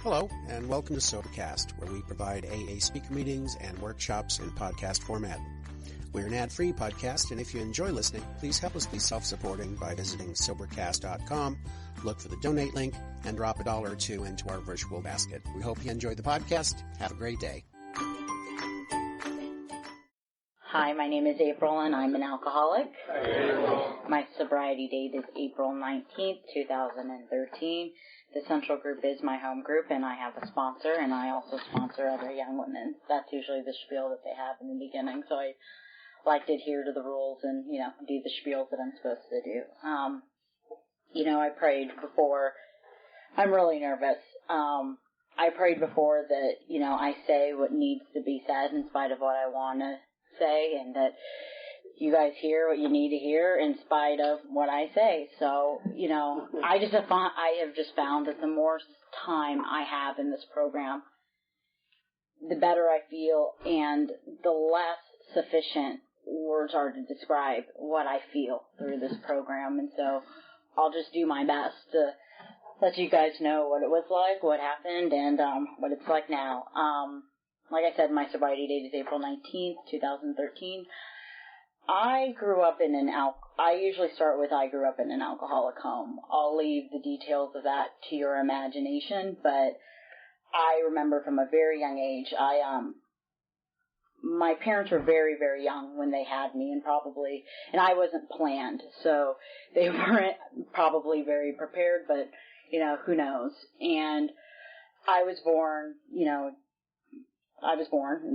Hello, and welcome to Sobercast, where we provide AA speaker meetings and workshops in podcast format. We're an ad-free podcast, and if you enjoy listening, please help us be self-supporting by visiting Sobercast.com, look for the donate link, and drop $1 or $2 into our virtual basket. We hope you enjoyed the podcast. Have a great day. Hi, my name is April, and I'm an alcoholic. My sobriety date is April 19th, 2013. The Central Group is my home group, and I have a sponsor, and I also sponsor other young women. That's usually the spiel that they have in the beginning, so I like to adhere to the rules and, do the spiels that I'm supposed to do. I prayed before. I'm really nervous. I prayed before that, I say what needs to be said in spite of what I want to say, and that you guys hear what you need to hear in spite of what I say. So, I have just found that the more time I have in this program, the better I feel, and the less sufficient words are to describe what I feel through this program. And so I'll just do my best to let you guys know what it was like, what happened, and what it's like now. Like I said, my sobriety date is April 19th, 2013. I grew up in I usually start with I grew up in an alcoholic home. I'll leave the details of that to your imagination, but I remember from a very young age, my parents were very, very young when they had me, and I wasn't planned, so they weren't probably very prepared, but, who knows. And I was born,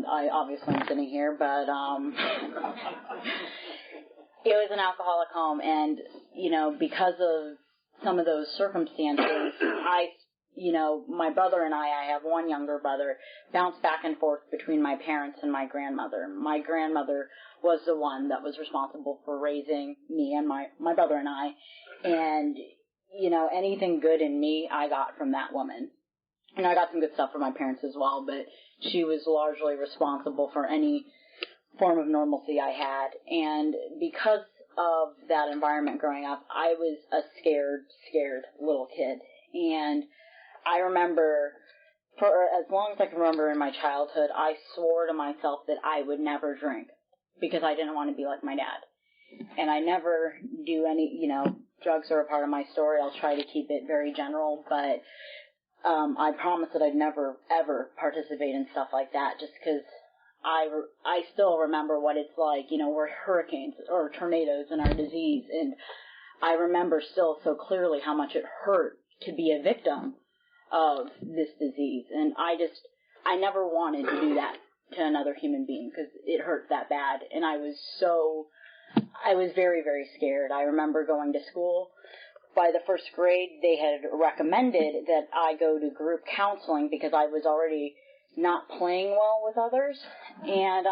I obviously am sitting here, but, it was an alcoholic home, and, because of some of those circumstances, my brother and I have one younger brother, bounced back and forth between my parents and my grandmother. My grandmother was the one that was responsible for raising me and my brother and I, and, anything good in me I got from that woman. And I got some good stuff from my parents as well, but she was largely responsible for any form of normalcy I had. And because of that environment growing up, I was a scared little kid. And I remember, for as long as I can remember in my childhood, I swore to myself that I would never drink because I didn't want to be like my dad. And I never do any, drugs are a part of my story. I'll try to keep it very general, but I promised that I'd never, ever participate in stuff like that just because I still remember what it's like, we're hurricanes or tornadoes in our disease, and I remember still so clearly how much it hurt to be a victim of this disease, and I never wanted to do that to another human being because it hurt that bad, and I was very, very scared. I remember going to school. By the first grade, they had recommended that I go to group counseling because I was already not playing well with others, and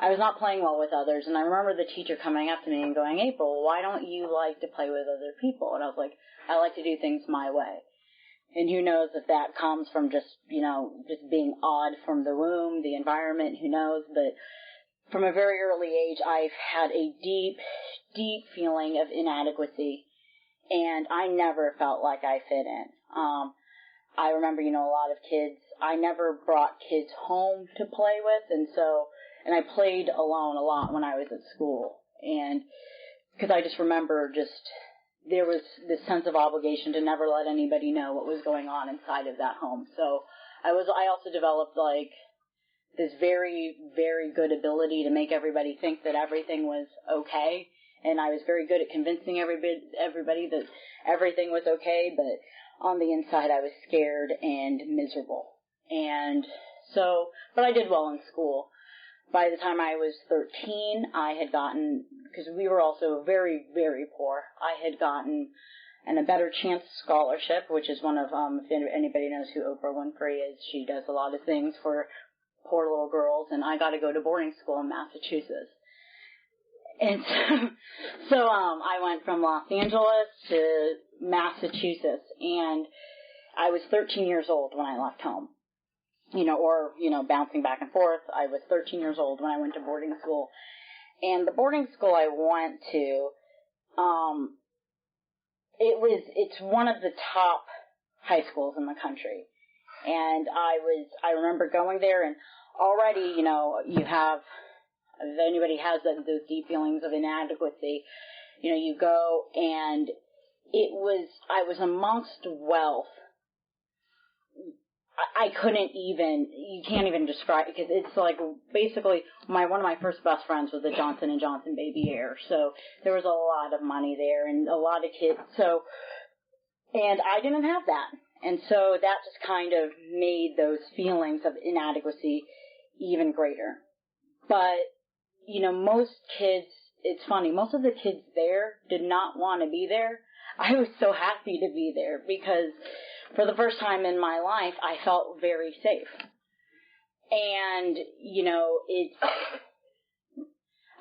I was not playing well with others, and I remember the teacher coming up to me and going, April, why don't you like to play with other people? And I was like, I like to do things my way. And who knows if that comes from just being odd from the womb, the environment, who knows, but from a very early age, I've had a deep, deep feeling of inadequacy, and I never felt like I fit in. I remember, a lot of kids, I never brought kids home to play with, and I played alone a lot when I was at school, and because I just remember there was this sense of obligation to never let anybody know what was going on inside of that home. So I also developed this very, very good ability to make everybody think that everything was okay. And I was very good at convincing everybody that everything was okay, but on the inside I was scared and miserable. And so, but I did well in school. By the time I was 13, I had gotten, because we were also very, very poor, I had gotten a Better Chance scholarship, which is one of, if anybody knows who Oprah Winfrey is, she does a lot of things for poor little girls, and I got to go to boarding school in Massachusetts. And so I went from Los Angeles to Massachusetts, and I was 13 years old when I left home. Bouncing back and forth. I was 13 years old when I went to boarding school. And the boarding school I went to, it's one of the top high schools in the country. And I remember going there, and already, you know, you have, if anybody has those deep feelings of inadequacy, you know, you go, and I was amongst wealth. I couldn't even, you can't even describe, because it's like, basically, one of my first best friends was the Johnson & Johnson baby heir, so there was a lot of money there, and a lot of kids, so, and I didn't have that, and so that just kind of made those feelings of inadequacy even greater. But, you know, most kids, it's funny, most of the kids there did not want to be there. I was so happy to be there, because for the first time in my life, I felt very safe. And, you know,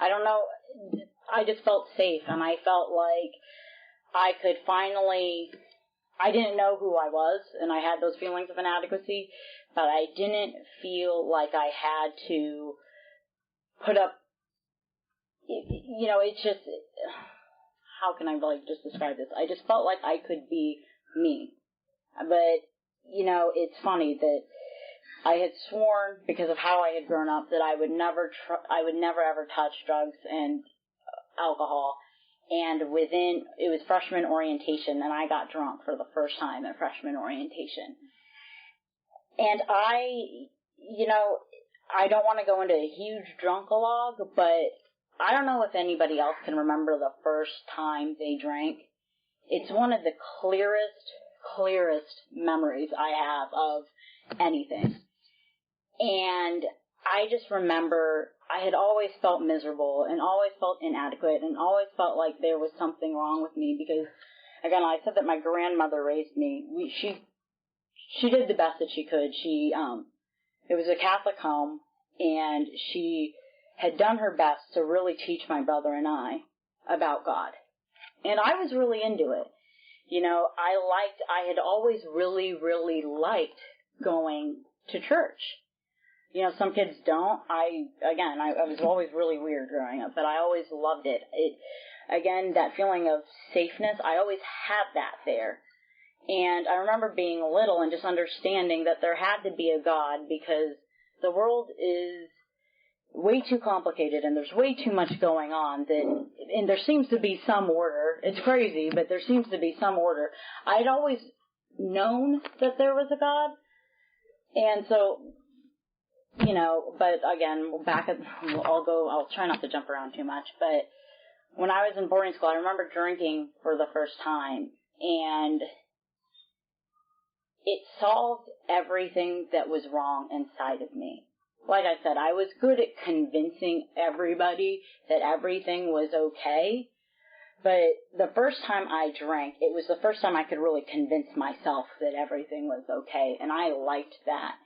I don't know, I just felt safe, and I felt like I could finally, I didn't know who I was, and I had those feelings of inadequacy, but I didn't feel like I had to put up, you know, it's just, how can I like just describe this? I just felt like I could be me. But, you know, it's funny that I had sworn, because of how I had grown up, that I would never ever touch drugs and alcohol. And it was freshman orientation, and I got drunk for the first time at freshman orientation. And you know, I don't want to go into a huge drunkalogue, but I don't know if anybody else can remember the first time they drank. It's one of the clearest memories I have of anything. And I just remember I had always felt miserable and always felt inadequate and always felt like there was something wrong with me, because, again, I said that my grandmother raised me. She did the best that she could. It was a Catholic home, and she had done her best to really teach my brother and I about God. And I was really into it. You know, I had always really, really liked going to church. You know, some kids don't. I was always really weird growing up, but I always loved it. Again, that feeling of safeness, I always had that there. And I remember being little and just understanding that there had to be a God, because the world is way too complicated and there's way too much going on, and there seems to be some order. It's crazy, but there seems to be some order. I'd always known that there was a God, and so, you know, but again, I'll try not to jump around too much, but when I was in boarding school, I remember drinking for the first time, and it solved everything that was wrong inside of me. Like I said, I was good at convincing everybody that everything was okay, but the first time I drank, it was the first time I could really convince myself that everything was okay, and I liked that.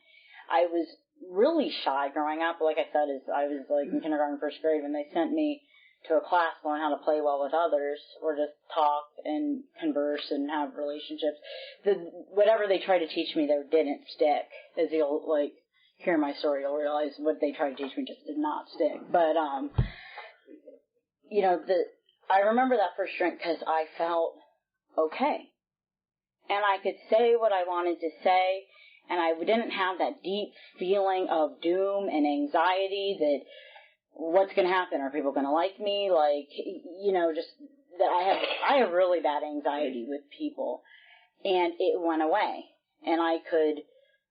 I was really shy growing up. Like I said, I was like in kindergarten, first grade, and they sent me to a class to learn how to play well with others, or just talk and converse and have relationships. Whatever they tried to teach me there didn't stick. As you'll hear my story, you'll realize what they tried to teach me just did not stick. But you know, I remember that first drink because I felt okay, and I could say what I wanted to say, and I didn't have that deep feeling of doom and anxiety that what's going to happen? Are people going to like me? You know, just that I have really bad anxiety with people, and it went away, and I could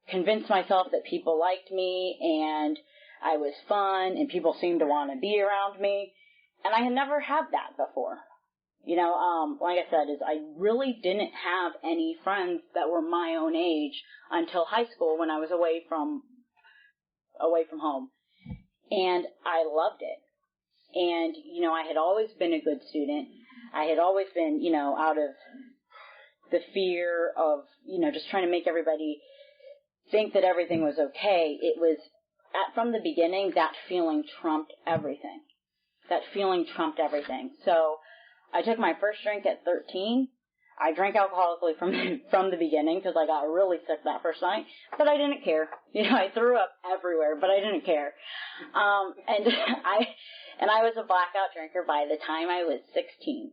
convince myself that people liked me, and I was fun, and people seemed to want to be around me, and I had never had that before. You know, like I said, I really didn't have any friends that were my own age until high school, when I was away from home. And I loved it. And, you know, I had always been a good student. I had always been, you know, out of the fear of, you know, just trying to make everybody think that everything was okay. It was, from the beginning, that feeling trumped everything. That feeling trumped everything. So I took my first drink at 13. I drank alcoholically from the beginning because I got really sick that first night, but I didn't care. You know, I threw up everywhere, but I didn't care. And I was a blackout drinker by the time I was 16.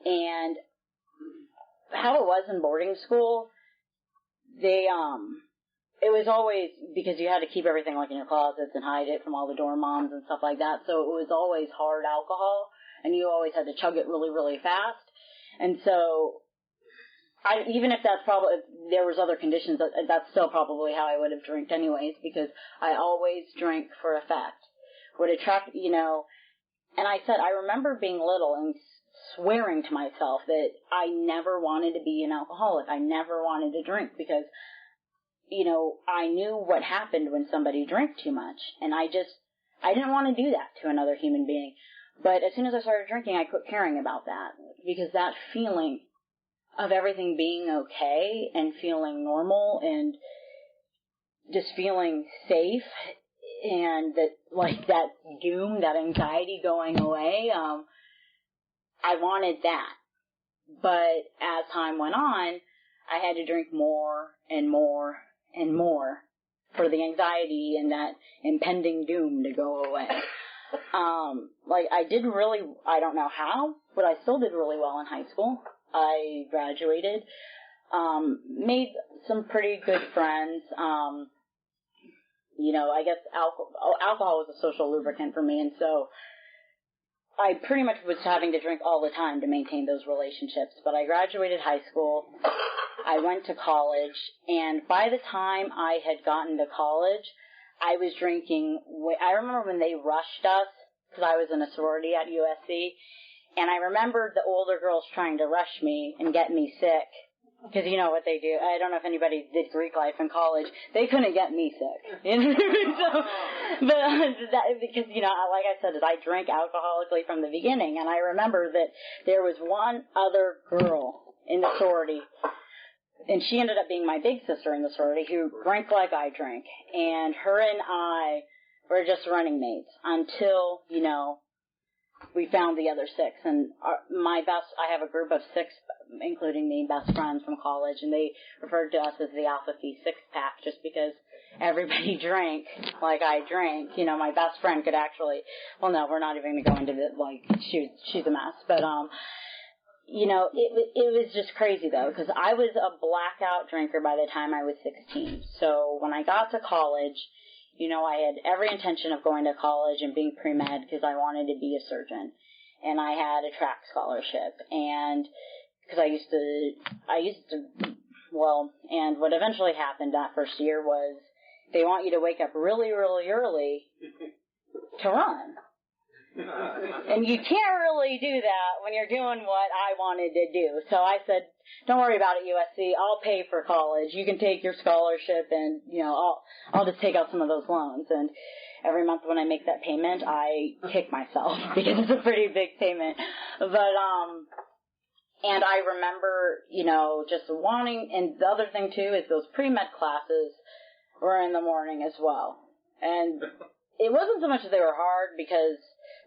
And how it was in boarding school, it was always, because you had to keep everything like in your closets and hide it from all the dorm moms and stuff like that, so it was always hard alcohol, and you always had to chug it really, really fast. And so, even if that's probably, if there was other conditions, that's still probably how I would have drank anyways, because I always drank for effect. Would attract, you know, and I said, I remember being little and swearing to myself that I never wanted to be an alcoholic. I never wanted to drink because, you know, I knew what happened when somebody drank too much. And I didn't want to do that to another human being. But as soon as I started drinking, I quit caring about that, because that feeling of everything being okay and feeling normal and just feeling safe and that, like, that doom, that anxiety going away, I wanted that. But as time went on, I had to drink more and more and more for the anxiety and that impending doom to go away. Like, I don't know how, but I still did really well in high school. I graduated, made some pretty good friends. You know, I guess alcohol was a social lubricant for me, and so I pretty much was having to drink all the time to maintain those relationships. But I graduated high school, I went to college, and by the time I had gotten to college, I was drinking. I remember when they rushed us, because I was in a sorority at USC, and I remembered the older girls trying to rush me and get me sick. Because you know what they do. I don't know if anybody did Greek life in college. They couldn't get me sick. Because, you know, like I said, I drank alcoholically from the beginning. And I remember that there was one other girl in the sorority, and she ended up being my big sister in the sorority, who drank like I drank. And her and I were just running mates until, you know, we found the other six. And I have a group of six, including me, best friends from college, and they referred to us as the Alpha Phi six-pack just because everybody drank like I drank. You know, my best friend could actually, well, no, we're not even going to go into the, like, she's a mess. But, you know, it was just crazy, though, because I was a blackout drinker by the time I was 16. So when I got to college, you know, I had every intention of going to college and being pre-med because I wanted to be a surgeon. And I had a track scholarship. And because I used to, and what eventually happened that first year was they want you to wake up really, really early to run. And you can't really do that when you're doing what I wanted to do. So I said, don't worry about it, USC. I'll pay for college. You can take your scholarship and, you know, I'll just take out some of those loans. And every month when I make that payment, I kick myself because it's a pretty big payment. But, and I remember, you know, just wanting, and the other thing too is those pre-med classes were in the morning as well. And it wasn't so much that they were hard, because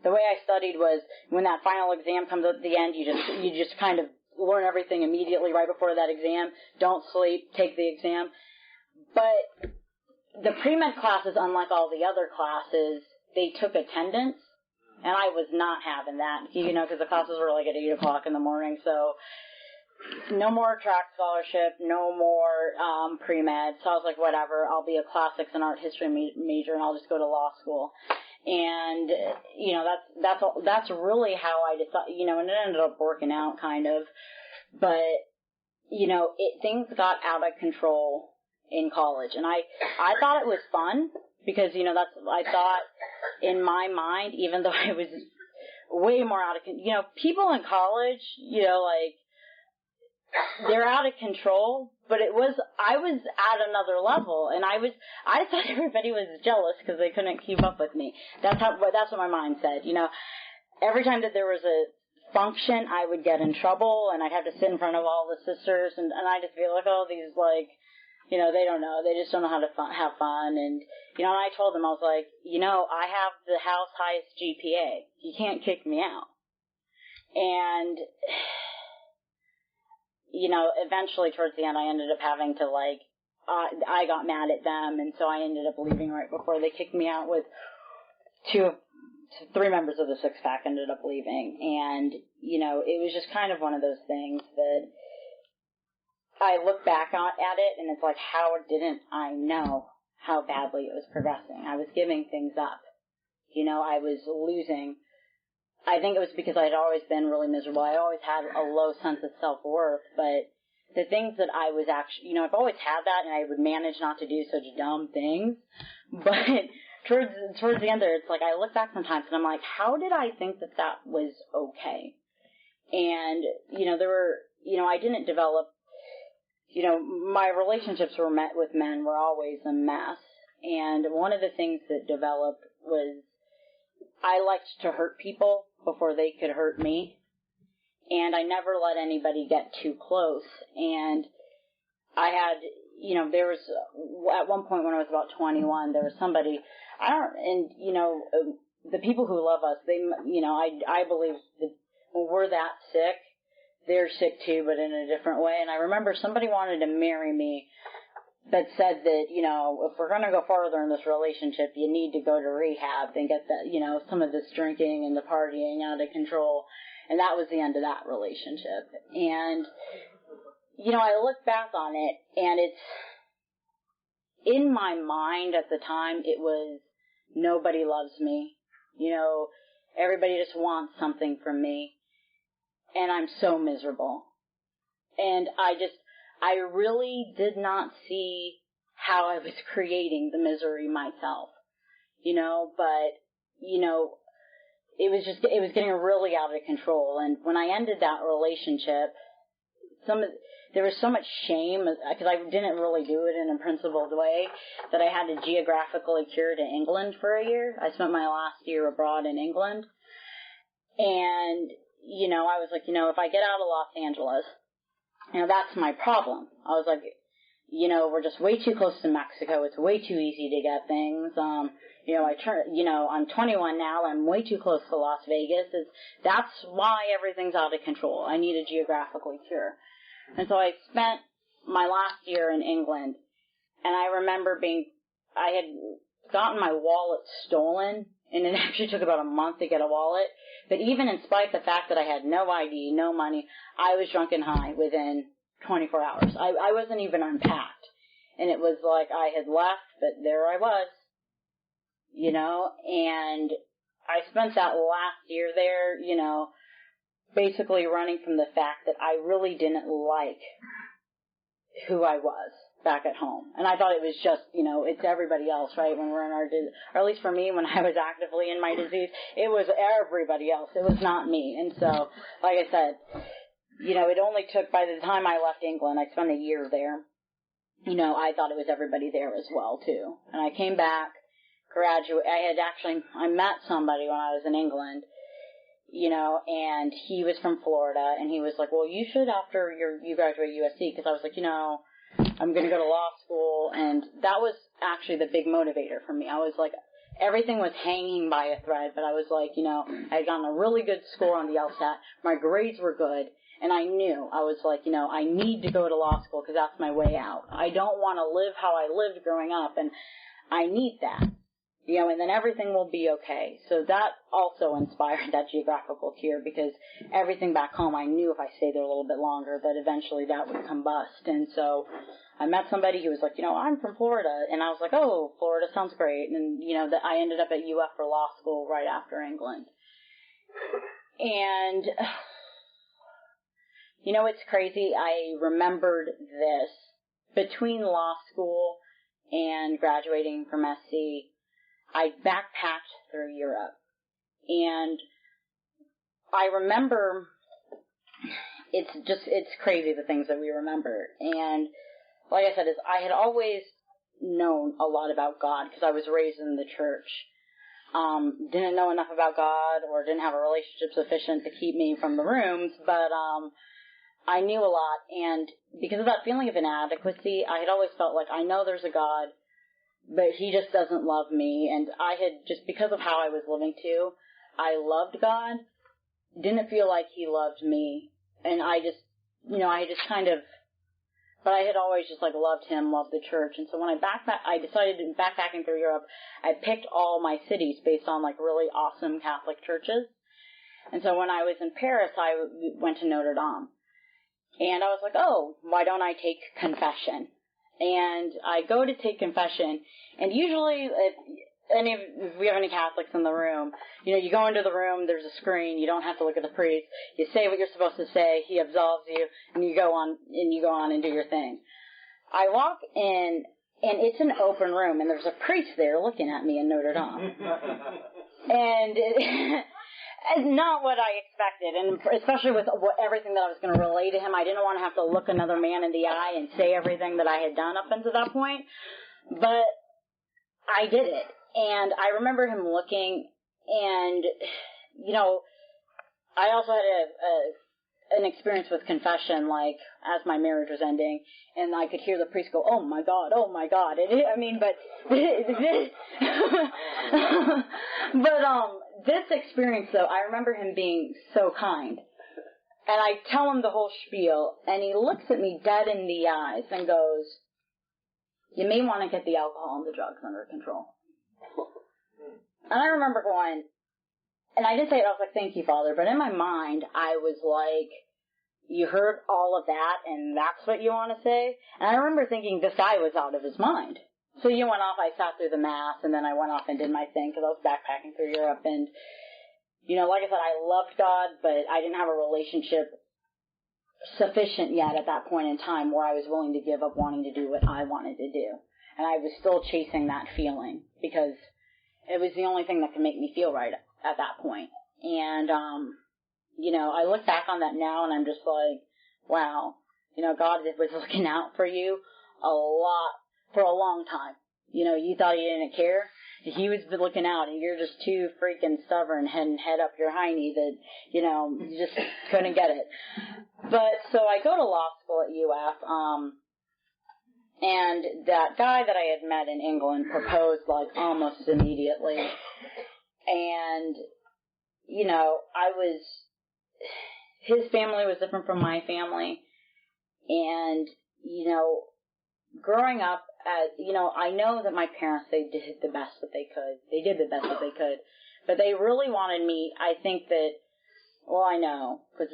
the way I studied was when that final exam comes at the end, you just kind of learn everything immediately right before that exam. Don't sleep, take the exam. But the pre-med classes, unlike all the other classes, they took attendance. And I was not having that, you know, because the classes were like at 8 o'clock in the morning. So no more track scholarship, no more pre-med. So I was like, whatever, I'll be a classics and art history major, and I'll just go to law school. And, you know, that's really how I decided, you know, and it ended up working out kind of. But, you know, things got out of control in college. And I thought it was fun because, you know, I thought in my mind, even though I was way more out of control, you know, people in college, you know, like, they're out of control, but I was at another level, and I thought everybody was jealous because they couldn't keep up with me. That's what my mind said, you know. Every time that there was a function, I would get in trouble, and I'd have to sit in front of all the sisters, and I'd just be like, oh, these, like, you know, they don't know. They just don't know how to have fun. And, you know, and I told them, I was like, you know, I have the house highest GPA. You can't kick me out. And, you know, eventually towards the end, I ended up having to, like, I got mad at them, and so I ended up leaving right before they kicked me out. With three members of the six-pack ended up leaving. And, you know, it was just kind of one of those things that I look back at it, and it's like, how didn't I know how badly it was progressing? I was giving things up. You know, I was losing. I think it was because I'd always been really miserable. I always had a low sense of self-worth, but the things that I was actually, you know, I've always had that, and I would manage not to do such dumb things. But towards the end there, it's like I look back sometimes, and I'm like, how did I think that that was okay? And, you know, I didn't develop, you know, my relationships with men were always a mess. And one of the things that developed was I liked to hurt people before they could hurt me. And I never let anybody get too close. And I had, you know, there was, at one point when I was about 21, there was somebody, the people who love us, they, you know, I believe that when we're that sick, they're sick too, but in a different way. And I remember somebody wanted to marry me that said that, you know, if we're going to go farther in this relationship, you need to go to rehab and get that, you know, some of this drinking and the partying out of control. And that was the end of that relationship. And, you know, I look back on it, and it's, in my mind at the time, it was, nobody loves me. You know, everybody just wants something from me. And I'm so miserable. And I really did not see how I was creating the misery myself. You know, but, you know, it was getting really out of control. And when I ended that relationship, there was so much shame, because I didn't really do it in a principled way, that I had to geographically cure to England for a year. I spent my last year abroad in England. And, you know, I was like, you know, if I get out of Los Angeles, you know, that's my problem. I was like, you know, we're just way too close to Mexico. It's way too easy to get things. You know, I'm 21 now. I'm way too close to Las Vegas. That's why everything's out of control. I need a geographically cure. And so I spent my last year in England, and I remember I had gotten my wallet stolen, and it actually took about a month to get a wallet. But even in spite of the fact that I had no ID, no money, I was drunk and high within 24 hours. I wasn't even unpacked. And it was like I had left, but there I was. You know, and I spent that last year there, you know, basically running from the fact that I really didn't like who I was back at home. And I thought it was just, you know, it's everybody else, right? When we're in our disease, or at least for me, when I was actively in my disease, it was everybody else. It was not me. And so, like I said, you know, it only took, by the time I left England, I spent a year there. You know, I thought it was everybody there as well, too. And I came back. I met somebody when I was in England, you know, and he was from Florida, and he was like, well, you should, after you graduate USC, because I was like, you know, I'm going to go to law school, and that was actually the big motivator for me. I was like, everything was hanging by a thread, but I was like, you know, I had gotten a really good score on the LSAT, my grades were good, and I knew, I was like, you know, I need to go to law school because that's my way out. I don't want to live how I lived growing up, and I need that. You know, and then everything will be okay. So that also inspired that geographical cure, because everything back home, I knew if I stayed there a little bit longer that eventually that would combust. And so I met somebody who was like, you know, I'm from Florida. And I was like, oh, Florida sounds great. And, you know, that I ended up at UF for law school right after England. And, you know, it's crazy. I remembered this. Between law school and graduating from SC, I backpacked through Europe, and I remember, it's crazy the things that we remember. And like I said, I had always known a lot about God because I was raised in the church. Didn't know enough about God, or didn't have a relationship sufficient to keep me from the rooms, but I knew a lot. And because of that feeling of inadequacy, I had always felt like, I know there's a God, but he just doesn't love me. And I had, just because of how I was living too, I loved God, didn't feel like he loved me. And I just, you know, but I had always just like loved him, loved the church. And so when I decided to backpacking through Europe, I picked all my cities based on like really awesome Catholic churches. And so when I was in Paris, I went to Notre Dame. And I was like, oh, why don't I take confession? And I go to take confession, and usually, if we have any Catholics in the room, you go into the room, there's a screen, you don't have to look at the priest, you say what you're supposed to say, he absolves you, and you go on and do your thing. I walk in, and it's an open room, and there's a priest there looking at me in Notre Dame. And it's not what I expected, and especially with everything that I was going to relay to him, I didn't want to have to look another man in the eye and say everything that I had done up until that point, but I did it. And I remember him looking, and, I also had an experience with confession, like, as my marriage was ending, and I could hear the priest go, oh my God. This experience, though, I remember him being so kind. And I tell him the whole spiel, and he looks at me dead in the eyes and goes, you may want to get the alcohol and the drugs under control. And I remember going, and I didn't say it, I was like, thank you, Father, but in my mind, I was like, you heard all of that, and that's what you want to say? And I remember thinking this guy was out of his mind. So you went off, I sat through the Mass, and then I went off and did my thing, because I was backpacking through Europe, and, like I said, I loved God, but I didn't have a relationship sufficient yet at that point in time where I was willing to give up wanting to do what I wanted to do. And I was still chasing that feeling, because it was the only thing that could make me feel right at that point. And, I look back on that now, and I'm just like, wow, God was looking out for you for a long time. You thought he didn't care. He was looking out, and you're just too freaking stubborn and head up your hiney that, you just couldn't get it. But, so I go to law school at UF, and that guy that I had met in England proposed, like, almost immediately. And, his family was different from my family. And, growing up, I know that my parents, they did the best that they could. They did the best that they could. But they really wanted me, I think that, well, I know, because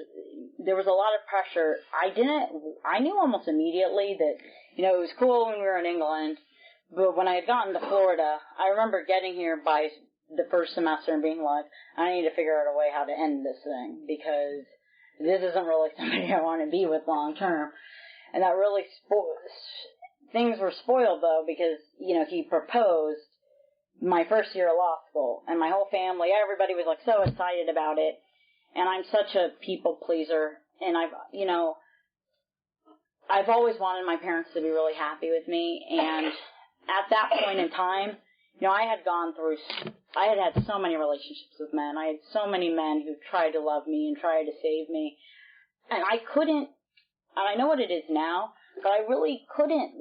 there was a lot of pressure. I knew almost immediately that, it was cool when we were in England, but when I had gotten to Florida, I remember getting here by the first semester and being like, I need to figure out a way how to end this thing, because this isn't really somebody I want to be with long term. And that really things were spoiled, though, because, he proposed my first year of law school, and my whole family, everybody was, like, so excited about it, and I'm such a people pleaser, and I've always wanted my parents to be really happy with me, and at that point in time, I had so many relationships with men. I had so many men who tried to love me and tried to save me, and I couldn't, and I know what it is now, but I really couldn't,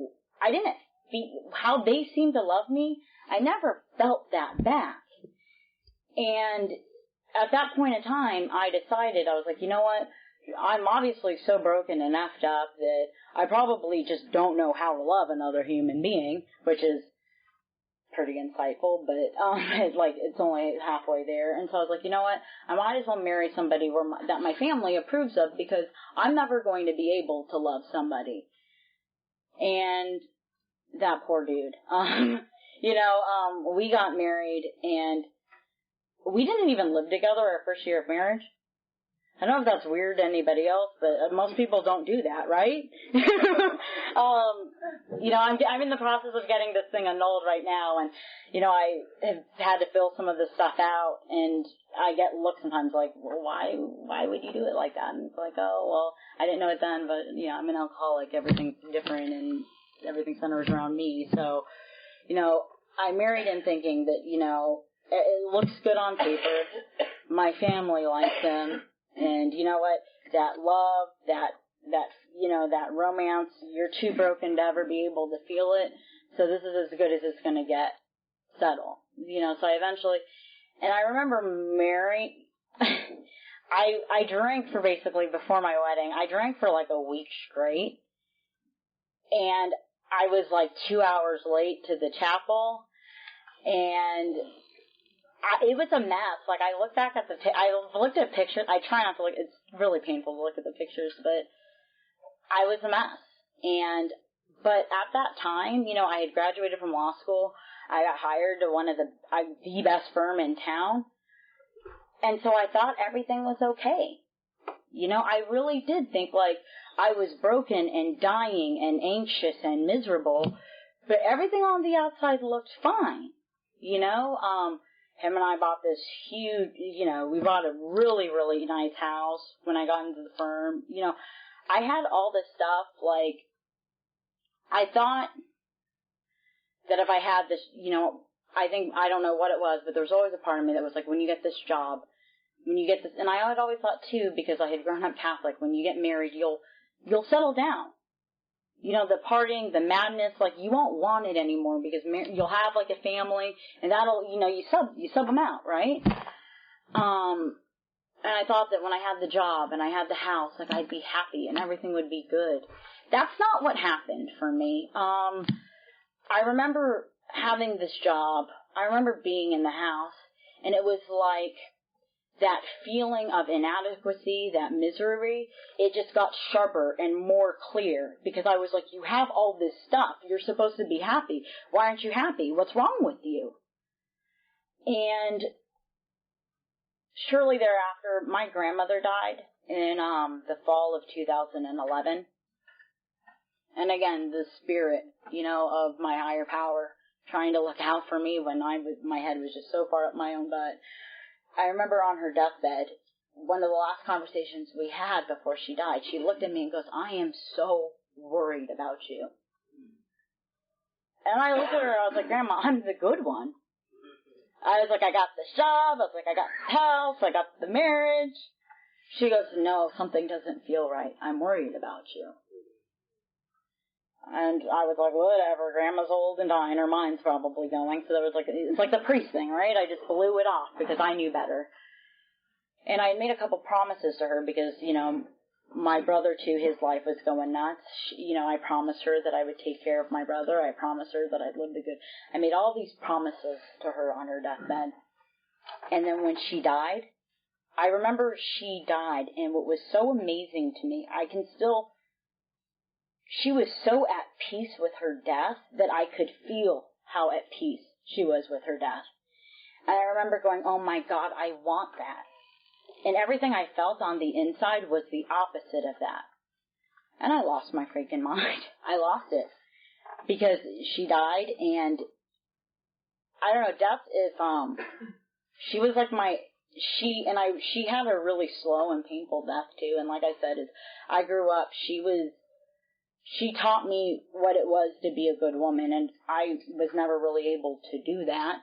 I didn't feel how they seemed to love me. I never felt that back. And at that point in time, I decided, I was like, you know what? I'm obviously so broken and effed up that I probably just don't know how to love another human being, which is pretty insightful, but it's only halfway there. And so I was like, you know what? I might as well marry somebody that my family approves of, because I'm never going to be able to love somebody. And that poor dude. We got married, and we didn't even live together our first year of marriage. I don't know if that's weird to anybody else, but most people don't do that, right? I'm in the process of getting this thing annulled right now, and, I have had to fill some of this stuff out, and I get looks sometimes like, well, why would you do it like that? And it's like, oh, well, I didn't know it then, but, I'm an alcoholic, everything's different, and everything centers around me, so, I married him thinking that, it looks good on paper, my family likes him, and you know what, that love, that romance, you're too broken to ever be able to feel it, so this is as good as it's going to get, settle. So I eventually, and I remember I drank for basically, before my wedding, I drank for like a week straight, and I was like 2 hours late to the chapel, and it was a mess. Like, I look back at I looked at pictures. I try not to look. It's really painful to look at the pictures, but I was a mess. But at that time, I had graduated from law school. I got hired to one of the best firm in town. And so I thought everything was okay. I really did think like I was broken and dying and anxious and miserable, but everything on the outside looked fine. Him and I bought this huge, we bought a really, really nice house when I got into the firm. I had all this stuff, like, I thought that if I had this, I don't know what it was, but there was always a part of me that was like, when you get this job, when you get this, and I had always thought too, because I had grown up Catholic, when you get married, you'll settle down. The partying, the madness, like, you won't want it anymore because you'll have, like, a family, and that'll, you sub them out, right? And I thought that when I had the job and I had the house, like, I'd be happy and everything would be good. That's not what happened for me. I remember having this job. I remember being in the house, and it was like that feeling of inadequacy, that misery, it just got sharper and more clear because I was like, you have all this stuff. You're supposed to be happy. Why aren't you happy? What's wrong with you? And shortly thereafter, my grandmother died in the fall of 2011. And again, the spirit, of my higher power trying to look out for me when my head was just so far up my own butt. I remember on her deathbed, one of the last conversations we had before she died, she looked at me and goes, I am so worried about you. And I looked at her, I was like, Grandma, I'm the good one. I was like, I got this job, I was like, I got the house, I got the marriage. She goes, no, something doesn't feel right. I'm worried about you. And I was like, whatever, Grandma's old and dying, her mind's probably going. So there was like, it's like the priest thing, right? I just blew it off because I knew better. And I had made a couple promises to her because, my brother too, his life was going nuts. I promised her that I would take care of my brother. I promised her that I'd live the good. I made all these promises to her on her deathbed. And then when she died, I remember she died, and what was so amazing to me, she was so at peace with her death that I could feel how at peace she was with her death. And I remember going, oh my God, I want that. And everything I felt on the inside was the opposite of that. And I lost my freaking mind. I lost it. Because she died, and I don't know, death is, she was like she had a really slow and painful death too. And like I said, as I grew up, she taught me what it was to be a good woman, and I was never really able to do that.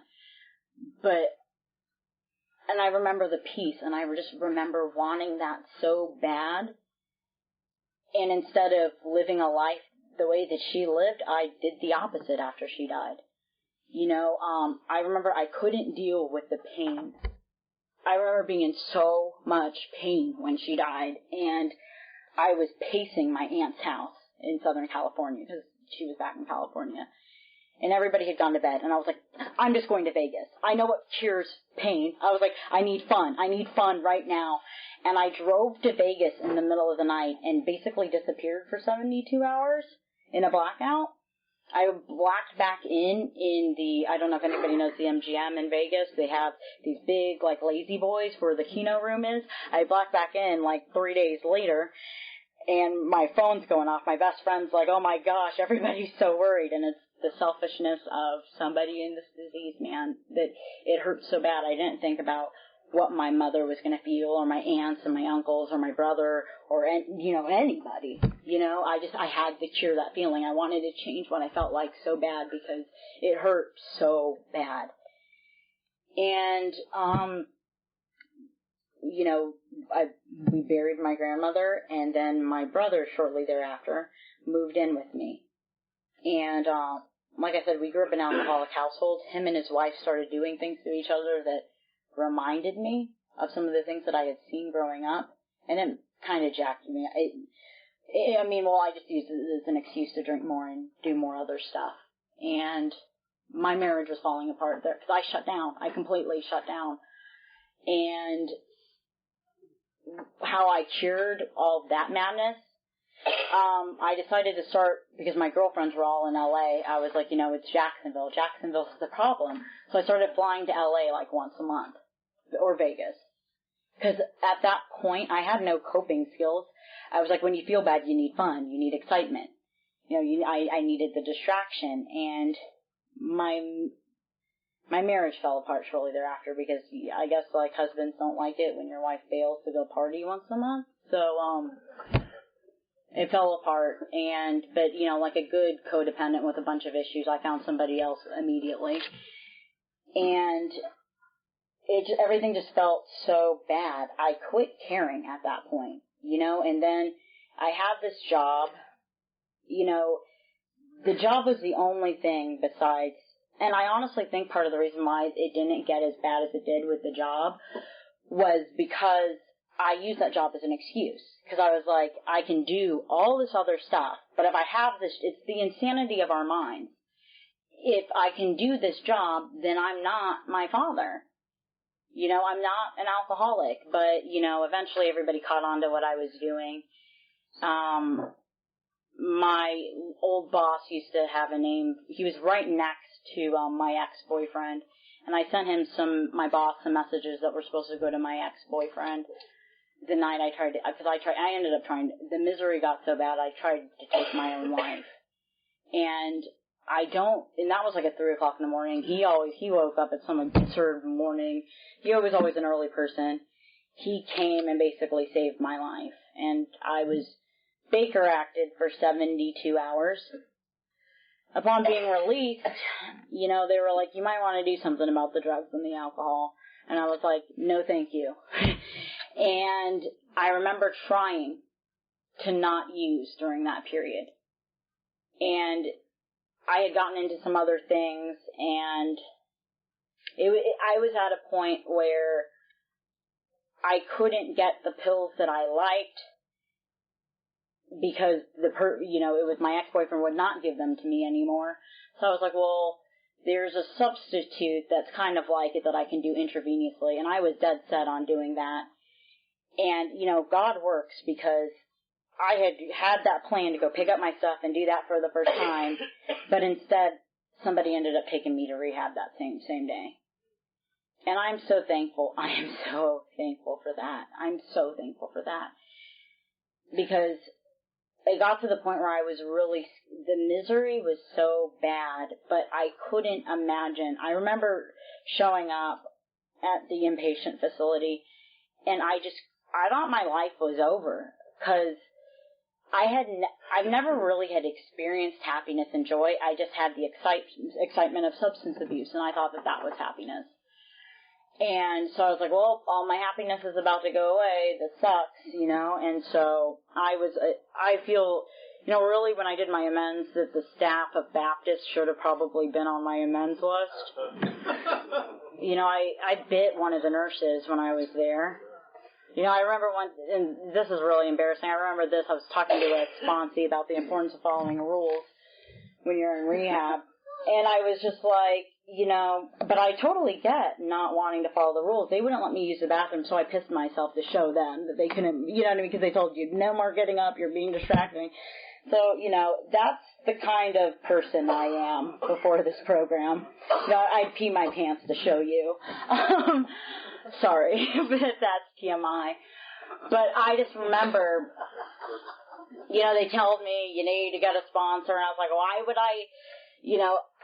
And I remember the peace, and I just remember wanting that so bad. And instead of living a life the way that she lived, I did the opposite after she died. I remember I couldn't deal with the pain. I remember being in so much pain when she died, and I was pacing my aunt's house in Southern California, because she was back in California. And everybody had gone to bed, and I was like, I'm just going to Vegas. I know what cures pain. I was like, I need fun. I need fun right now. And I drove to Vegas in the middle of the night and basically disappeared for 72 hours in a blackout. I blacked back in I don't know if anybody knows the MGM in Vegas. They have these big, like, lazy boys where the Keno room is. I blacked back in, like, 3 days later. And my phone's going off. My best friend's like, oh my gosh, everybody's so worried. And it's the selfishness of somebody in this disease, man, that it hurts so bad. I didn't think about what my mother was going to feel, or my aunts and my uncles or my brother or, anybody. I had to cure that feeling. I wanted to change what I felt like so bad because it hurt so bad. And, we buried my grandmother, and then my brother shortly thereafter moved in with me. And, like I said, we grew up in an alcoholic household. Him and his wife started doing things to each other that reminded me of some of the things that I had seen growing up, and it kind of jacked me. I just used it as an excuse to drink more and do more other stuff. And my marriage was falling apart there because I shut down. I completely shut down. And how I cured all that madness, I decided to start, because my girlfriends were all in LA, I was like, it's Jacksonville. Jacksonville's the problem. So I started flying to LA like once a month, or Vegas. Because at that point, I had no coping skills. I was like, when you feel bad, you need fun, you need excitement. I needed the distraction, and my marriage fell apart shortly thereafter, because I guess, like, husbands don't like it when your wife bails to go party once a month. So, it fell apart, but like a good codependent with a bunch of issues, I found somebody else immediately. And everything just felt so bad. I quit caring at that point, and then I had this job, the job was the only thing besides, and I honestly think part of the reason why it didn't get as bad as it did with the job was because I used that job as an excuse. Because I was like, I can do all this other stuff, but if I have this, it's the insanity of our minds. If I can do this job, then I'm not my father. I'm not an alcoholic, but, eventually everybody caught on to what I was doing. My old boss used to have a name. He was right next to my ex-boyfriend, and I sent him my boss some messages that were supposed to go to my ex-boyfriend. The night I ended up trying, the misery got so bad, I tried to take my own life. And that was like at 3 o'clock in the morning. He woke up at some absurd morning. He was always an early person. He came and basically saved my life. And I was Baker acted for 72 hours. Upon being released, they were like, you might want to do something about the drugs and the alcohol. And I was like, no, thank you. And I remember trying to not use during that period. And I had gotten into some other things, and I was at a point where I couldn't get the pills that I liked because it was my ex-boyfriend would not give them to me anymore. So I was like, well, there's a substitute that's kind of like it that I can do intravenously, and I was dead set on doing that. And, God works, because I had that plan to go pick up my stuff and do that for the first time, but instead somebody ended up taking me to rehab that same day. And I'm so thankful. I am so thankful for that. I'm so thankful for that. Because it got to the point where the misery was so bad, but I couldn't imagine. I remember showing up at the inpatient facility, and I thought my life was over, because I've never really had experienced happiness and joy. I just had the excitement of substance abuse, and I thought that was happiness. And so I was like, well, all my happiness is about to go away. This sucks, and so I feel, really when I did my amends, that the staff of Baptist should have probably been on my amends list. I bit one of the nurses when I was there. I remember and this is really embarrassing, I remember this, I was talking to a sponsee about the importance of following rules when you're in rehab, and I was just like, but I totally get not wanting to follow the rules. They wouldn't let me use the bathroom, so I pissed myself to show them that they couldn't, because they told you, no more getting up, you're being distracting. So, that's the kind of person I am before this program. I'd pee my pants to show you. Sorry, but that's TMI. But I just remember, they told me you need to get a sponsor, and I was like, why would I,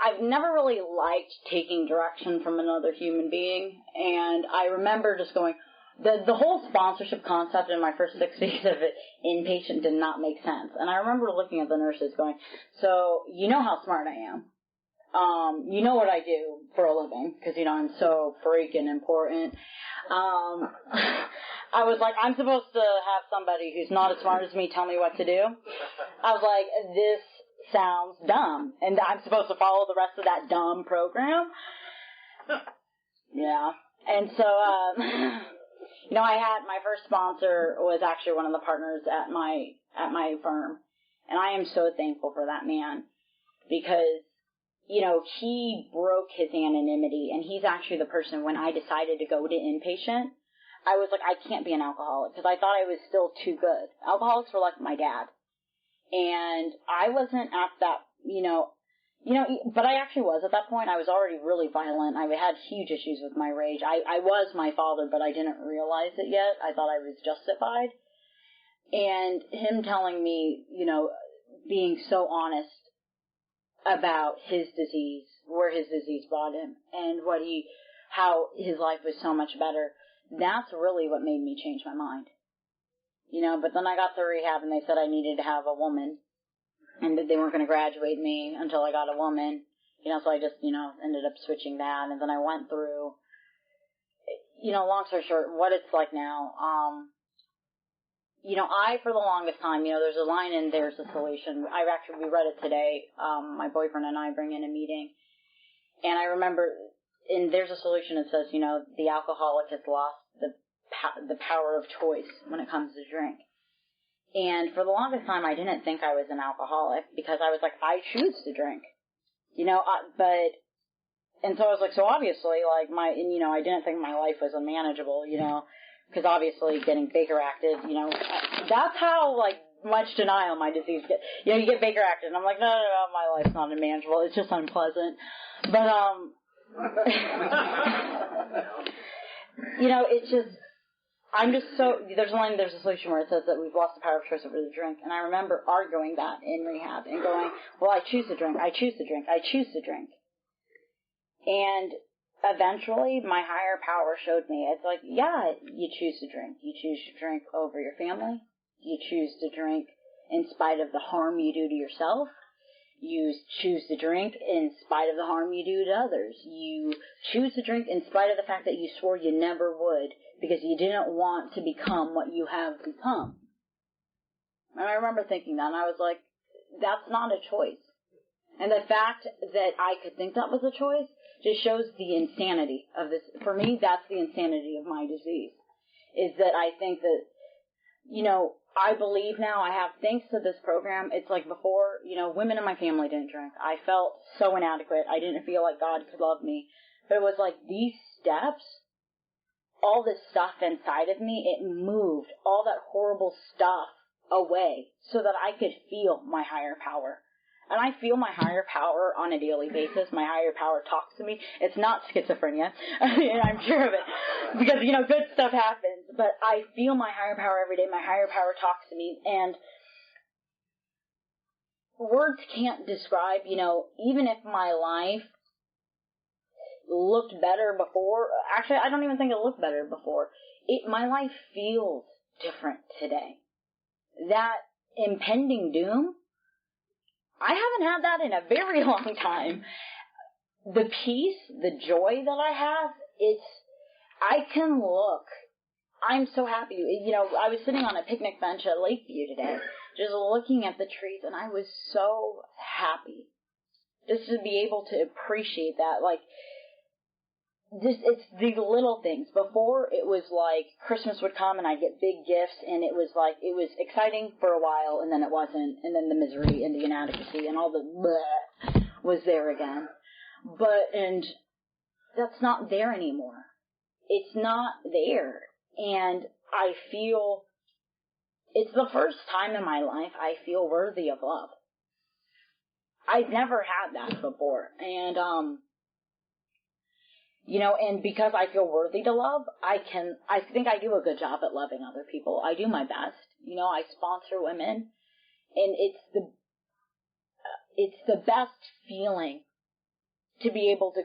I've never really liked taking direction from another human being, and I remember just going, the whole sponsorship concept in my first 6 weeks of it inpatient did not make sense. And I remember looking at the nurses going, so you know how smart I am. You know what I do for a living, because, I'm so freaking important. I was like, I'm supposed to have somebody who's not as smart as me tell me what to do. I was like, this sounds dumb, and I'm supposed to follow the rest of that dumb program? Yeah. And so, I had my first sponsor was actually one of the partners at my firm, and I am so thankful for that man, because he broke his anonymity, and he's actually the person, when I decided to go to inpatient, I was like, I can't be an alcoholic, because I thought I was still too good. Alcoholics were like my dad. And I wasn't at that, but I actually was at that point. I was already really violent. I had huge issues with my rage. I was my father, but I didn't realize it yet. I thought I was justified. And him telling me, being so honest about his disease, where his disease brought him, and how his life was so much better, that's really what made me change my mind. But then I got to rehab and they said I needed to have a woman and that they weren't going to graduate me until I got a woman, so I just, ended up switching that. And then I went through, long story short, what it's like now. For the longest time, there's a line in There's a Solution. We read it today. My boyfriend and I bring in a meeting. And I remember in There's a Solution, it says, the alcoholic has lost the power of choice when it comes to drink. And for the longest time, I didn't think I was an alcoholic because I was like, I choose to drink, and so I was like, so obviously, like I didn't think my life was unmanageable, because obviously getting Baker acted, that's how much denial my disease gets. You get Baker acted, and I'm like, no, my life's not unmanageable. It's just unpleasant. But it's just. There's a line, There's a Solution where it says that we've lost the power of choice over the drink. And I remember arguing that in rehab and going, well, I choose to drink, I choose to drink, I choose to drink. And eventually my higher power showed me, it's like, yeah, you choose to drink. You choose to drink over your family. You choose to drink in spite of the harm you do to yourself. You choose to drink in spite of the harm you do to others. You choose to drink in spite of the fact that you swore you never would because you didn't want to become what you have become. And I remember thinking that, and I was like, that's not a choice. And the fact that I could think that was a choice just shows the insanity of this. For me, that's the insanity of my disease, is that I think that, I believe now I have, thanks to this program, it's like before, women in my family didn't drink. I felt so inadequate. I didn't feel like God could love me. But it was like these steps, all this stuff inside of me, it moved all that horrible stuff away so that I could feel my higher power. And I feel my higher power on a daily basis. My higher power talks to me. It's not schizophrenia. I'm sure of it. Because, good stuff happens. But I feel my higher power every day. My higher power talks to me. And words can't describe, even if my life looked better before. Actually, I don't even think it looked better before. My life feels different today. That impending doom, I haven't had that in a very long time. The peace, the joy that I have, I can look. I'm so happy. I was sitting on a picnic bench at Lakeview today, just looking at the trees, and I was so happy just to be able to appreciate that. It's the little things. Before, it was like Christmas would come and I'd get big gifts, and it was exciting for a while, and then it wasn't, and then the misery and the inadequacy and all the bleh was there again. And that's not there anymore. It's not there. And I feel, it's the first time in my life I feel worthy of love. I'd never had that before. And, and because I feel worthy to love, I think I do a good job at loving other people. I do my best. I sponsor women, and it's the best feeling to be able to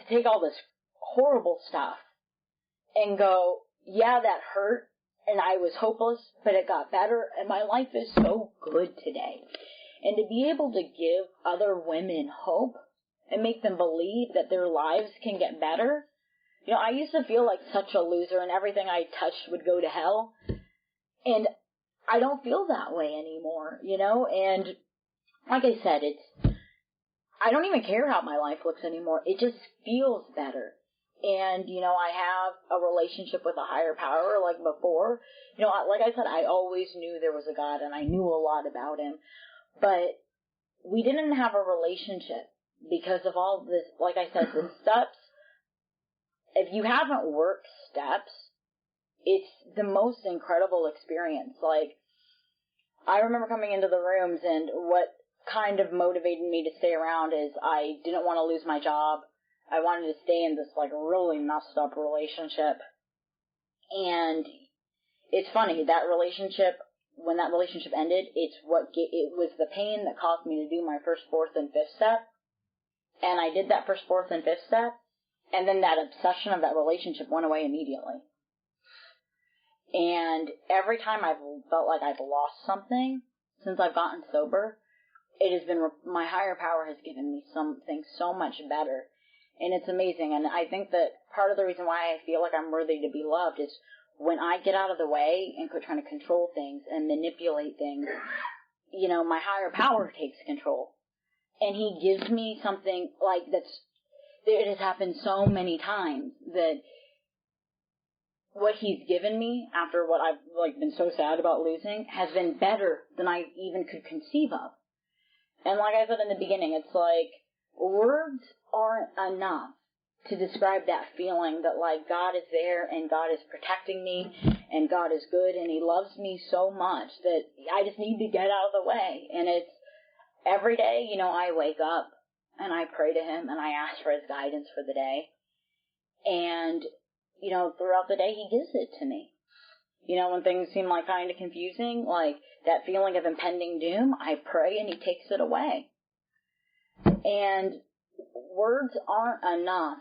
take all this horrible stuff and go, yeah, that hurt, and I was hopeless, but it got better, and my life is so good today. And to be able to give other women hope and make them believe that their lives can get better. I used to feel like such a loser and everything I touched would go to hell. And I don't feel that way anymore, And like I said, I don't even care how my life looks anymore. It just feels better. And, I have a relationship with a higher power like before. Like I said, I always knew there was a God and I knew a lot about him. But we didn't have a relationship. Because of all this, like I said, the steps, if you haven't worked steps, it's the most incredible experience. I remember coming into the rooms, and what kind of motivated me to stay around is I didn't want to lose my job. I wanted to stay in this, like, really messed up relationship. And it's funny, that relationship, when that relationship ended, it was the pain that caused me to do my first, fourth, and fifth step. And I did that first, fourth, and fifth step, and then that obsession of that relationship went away immediately. And every time I've felt like I've lost something since I've gotten sober, it has been, my higher power has given me something so much better. And it's amazing. And I think that part of the reason why I feel like I'm worthy to be loved is when I get out of the way and quit trying to control things and manipulate things, you know, my higher power takes control. And he gives me something like it has happened so many times that what he's given me after what I've, like, been so sad about losing has been better than I even could conceive of. And like I said in the beginning, it's like, words aren't enough to describe that feeling that, like, God is there and God is protecting me and God is good and he loves me so much that I just need to get out of the way. And it's every day, you know, I wake up and I pray to him and I ask for his guidance for the day. And, you know, throughout the day he gives it to me. You know, when things seem like kind of confusing, like that feeling of impending doom, I pray and he takes it away. And words aren't enough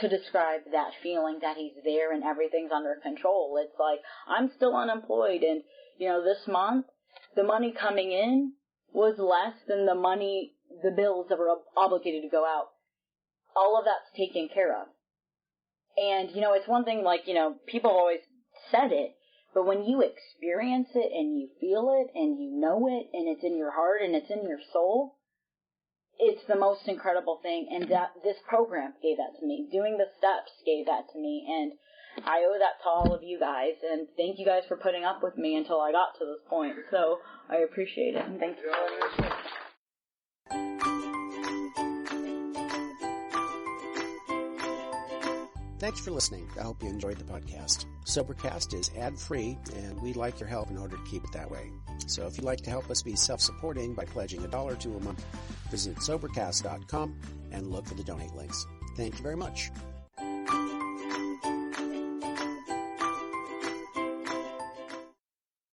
to describe that feeling that he's there and everything's under control. It's like, I'm still unemployed and, you know, this month, the money coming in was less than the bills that were obligated to go out. All of that's taken care of. And, you know, it's one thing, like, you know, people always said it, but when you experience it and you feel it and you know it and it's in your heart and it's in your soul, it's the most incredible thing. And that this program gave that to me. Doing the steps gave that to me. And I owe that to all of you guys. And thank you guys for putting up with me until I got to this point. So I appreciate it. And thank you for letting me share. Thanks for listening. I hope you enjoyed the podcast. Sobercast is ad-free, and we'd like your help in order to keep it that way. So if you'd like to help us be self-supporting by pledging $1 or $2 a month, visit Sobercast.com and look for the donate links. Thank you very much.